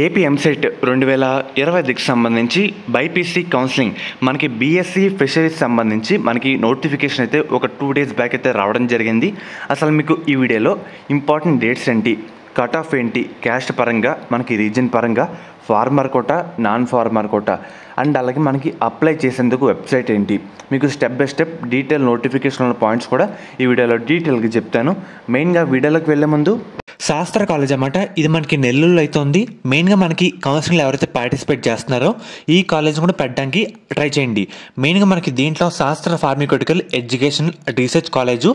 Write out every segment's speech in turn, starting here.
AP EAMCET 2020కి సంబంధించి BiPC counselling మనకి BSc fisheries సంబంధించి మనకి నోటిఫికేషన్ అయితే ఒక 2 days బ్యాక్ అయితే రావడం జరిగింది. అసలు మీకు ఈ వీడియోలో ఇంపార్టెంట్ డేట్స్ ఏంటి, కట్ ఆఫ్ ఏంటి, క్యాస్ట్ పరంగా మనకి రీజన్ పరంగా, farmer quota, non farmer quota and అలాగే మనకి అప్లై చేసేందుకు వెబ్సైట్ ఏంటి, మీకు step by step detail notification ఉన్న పాయింట్స్ కూడా ఈ వీడియోలో డీటెయిల్గా చెప్తాను. మెయిన్గా వీడియోలోకి వెళ్ళే ముందు శాస్త్ర కాలేజ్ అన్నమాట. ఇది మనకి నెల్లూరులో అయితే ఉంది. మెయిన్గా మనకి కౌన్సిలింగ్ ఎవరైతే పార్టిసిపేట్ చేస్తున్నారో ఈ కాలేజ్ కూడా పెట్టడానికి ట్రై చేయండి. మెయిన్గా మనకి దీంట్లో శాస్త్ర pharmaceutical education research college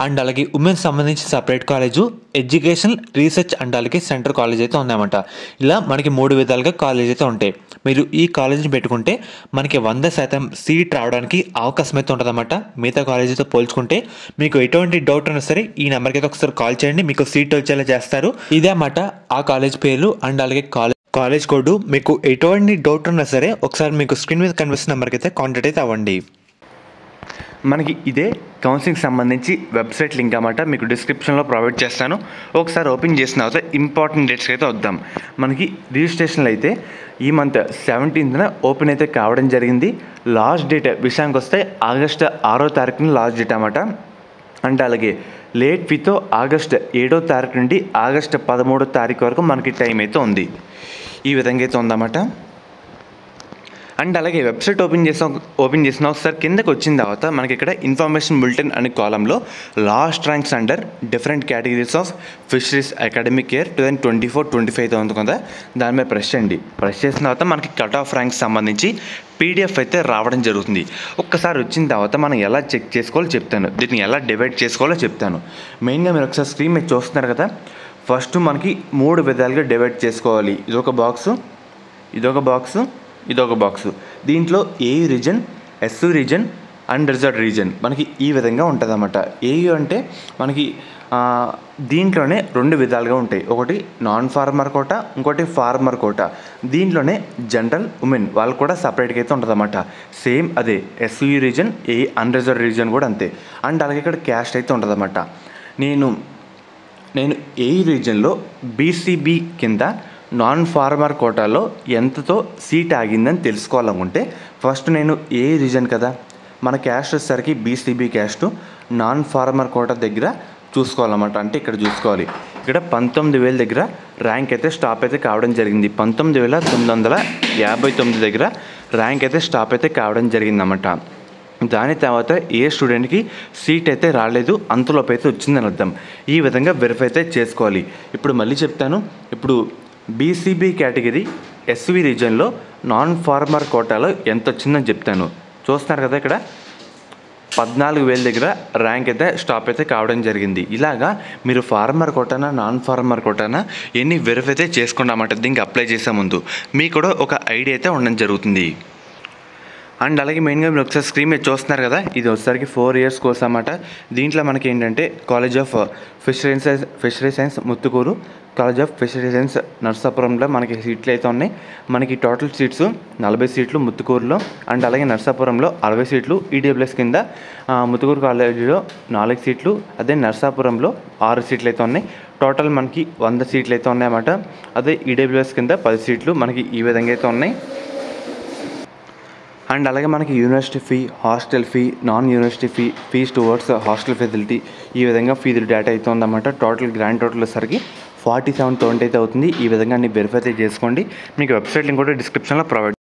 and అలాగే ఉమెన్స్ సంబంధించి separate college, education research and అలాగే సెంటర్ కాలేజ్ అయితే ఉందన్నమాట. ఇలా మనకి 3 విధాలుగా కాలేజ్ అయితే ఉంటాయి. మీరు ఈ కాలేజీని పెట్టుకుంటే మనకి 100% సీట్ రావడానికి అవకాశం అయితే ఉంటుందన్నమాట. మిగతా కాలేజీతో పోల్చుకుంటే మీకు ఎటువంటి డౌట్ ఉన్నా సరే ఈ నెంబర్కి అయితే ఒకసారి కాల్ చేయండి, మీకు సీట్ వచ్చేలా చేస్తారు. ఇదే అన్నమాట ఆ కాలేజ్ పేర్లు అండ్ అలాగే కాలేజ్ కోడ్. మీకు ఎటువంటి డౌట్ ఉన్నా సరే ఒకసారి మీకు స్క్రీన్ మీద కనిపిస్తున్న నెంబర్కి అయితే కాంటాక్ట్ అయితే అవ్వండి. మనకి ఇదే కౌన్సిలింగ్ సంబంధించి వెబ్సైట్ లింక్ అన్నమాట, మీకు డిస్క్రిప్షన్లో ప్రొవైడ్ చేస్తాను. ఒకసారి ఓపెన్ చేసిన తర్వాత ఇంపార్టెంట్ డేట్స్కి అయితే వద్దాం. మనకి రిజిస్ట్రేషన్లు అయితే ఈ మంత్ 17th ఓపెన్ అయితే కావడం జరిగింది. లాస్ట్ డేట్ విషయానికి వస్తే ఆగస్టు 6వ తారీఖున లాస్ట్ డేట్ అన్నమాట. అంటే అలాగే లేట్ ఫీతో ఆగస్టు 7వ తారీఖు నుండి ఆగస్టు 13వ తారీఖు వరకు మనకి టైం అయితే ఉంది. ఈ విధంగా అయితే ఉందన్నమాట. అండ్ అలాగే వెబ్సైట్ ఓపెన్ చేసిన ఒకసారి కిందకి వచ్చిన తర్వాత మనకి ఇక్కడ ఇన్ఫర్మేషన్ బులెటిన్ అనే కాలంలో last ranks under different categories of fisheries academic year 2024-25 ఉంది కదా, దాని మీద ప్రెస్ చేయండి. ప్రెస్ చేసిన తర్వాత మనకి కట్ ఆఫ్ ర్యాంక్స్ సంబంధించి పీడిఎఫ్ అయితే రావడం జరుగుతుంది. ఒక్కసారి వచ్చిన తర్వాత మనం ఎలా చెక్ చేసుకోవాలో చెప్తాను, దీన్ని ఎలా డివైడ్ చేసుకోవాలో చెప్తాను. మెయిన్గా మీరు ఒకసారి స్క్రీన్ మీద చూస్తున్నారు కదా, ఫస్ట్ మనకి 3 విధాలుగా డివైడ్ చేసుకోవాలి. ఇదొక బాక్సు, ఇదొక బాక్సు, ఇదొక బాక్సు. దీంట్లో AU region, SU region and reserve region మనకి ఈ విధంగా ఉంటుంది అన్నమాట. ఏయు అంటే మనకి దీంట్లోనే 2 విధాలుగా ఉంటాయి. ఒకటి నాన్ ఫార్మర్ కోటా, ఇంకోటి ఫార్మర్ కోటా. దీంట్లోనే జనరల్ ఉమెన్ వాళ్ళు కూడా సపరేట్గా అయితే ఉంటుంది అన్నమాట. సేమ్ అదే ఎస్యు రీజన్, ఏ అన్రిజర్వ్ రీజన్ కూడా అంతే. అండ్ అలాగే ఇక్కడ క్యాస్ట్ అయితే ఉంటుంది అన్నమాట. నేను ఏయు రీజన్లో బీసీబీ కింద నాన్ ఫార్మర్ కోటాలో ఎంతతో సీట్ ఆగిందని తెలుసుకోవాలనుకుంటే ఫస్ట్ నేను ఏ రీజన్ కదా, మన క్యాస్ట్ వచ్చేసరికి BCB caste non farmer quota దగ్గర చూసుకోవాలన్నమాట. అంటే ఇక్కడ చూసుకోవాలి, ఇక్కడ 19,000 దగ్గర ర్యాంక్ అయితే స్టాప్ అయితే కావడం జరిగింది. 19,959 దగ్గర ర్యాంక్ అయితే స్టాప్ అయితే కావడం జరిగిందన్నమాట. దాని తర్వాత ఏ స్టూడెంట్కి సీట్ అయితే రాలేదు, అంతలోపు అయితే వచ్చిందని అర్థం. ఈ విధంగా వెరిఫై అయితే చేసుకోవాలి. ఇప్పుడు మళ్ళీ చెప్తాను. ఇప్పుడు బీసీబీ కేటగిరీ ఎస్వి రీజన్లో నాన్ ఫార్మర్ కోటాలో ఎంత వచ్చిందని చెప్తాను. చూస్తున్నారు కదా, ఇక్కడ 14,000 దగ్గర ర్యాంక్ అయితే స్టాప్ అయితే కావడం జరిగింది. ఇలాగా మీరు ఫార్మర్ కోటానా నాన్ ఫార్మర్ కోటానా ఎన్ని వెరిఫై అయితే చేసుకున్నామంటే దీనికి అప్లై చేసే ముందు మీకు కూడా ఒక ఐడియా అయితే ఉండడం జరుగుతుంది. అండ్ అలాగే మెయిన్గా మీరు ఒకసారి స్క్రీన్ మీద చూస్తున్నారు కదా, ఇది వచ్చేసరికి 4 years కోర్స్ అన్నమాట. దీంట్లో మనకి ఏంటంటే college of fishery science Muthukur, college of fishery science నర్సాపురంలో మనకి సీట్లు అయితే ఉన్నాయి. మనకి టోటల్ సీట్స్ 40 సీట్లు ముత్తుకూరులో అండ్ అలాగే నర్సాపురంలో 60 సీట్లు. ఈడబ్ల్యూఎస్ కింద ముత్తుకూరు కాలేజీలో 4 సీట్లు, అదే నర్సాపురంలో 6 సీట్లు అయితే ఉన్నాయి. టోటల్ మనకి 100 సీట్లు అయితే ఉన్నాయన్నమాట. అదే ఈడబ్ల్యూఎస్ కింద 10 సీట్లు మనకి ఈ విధంగా అయితే ఉన్నాయి. అండ్ అలాగే మనకి university fee, hostel fee, non university fees towards hostel facility, ఈ విధంగా ఫీజులు డేటా అయితే ఉందన్నమాట. టోటల్ గ్రాండ్ టోటల్ వచ్చేసరికి 47,000 అయితే అవుతుంది. ఈ విధంగా అన్ని వెరిఫై చేసుకోండి. మీకు వెబ్సైట్ లింక్ కూడా డిస్క్రిప్షన్లో ప్రొవైడ్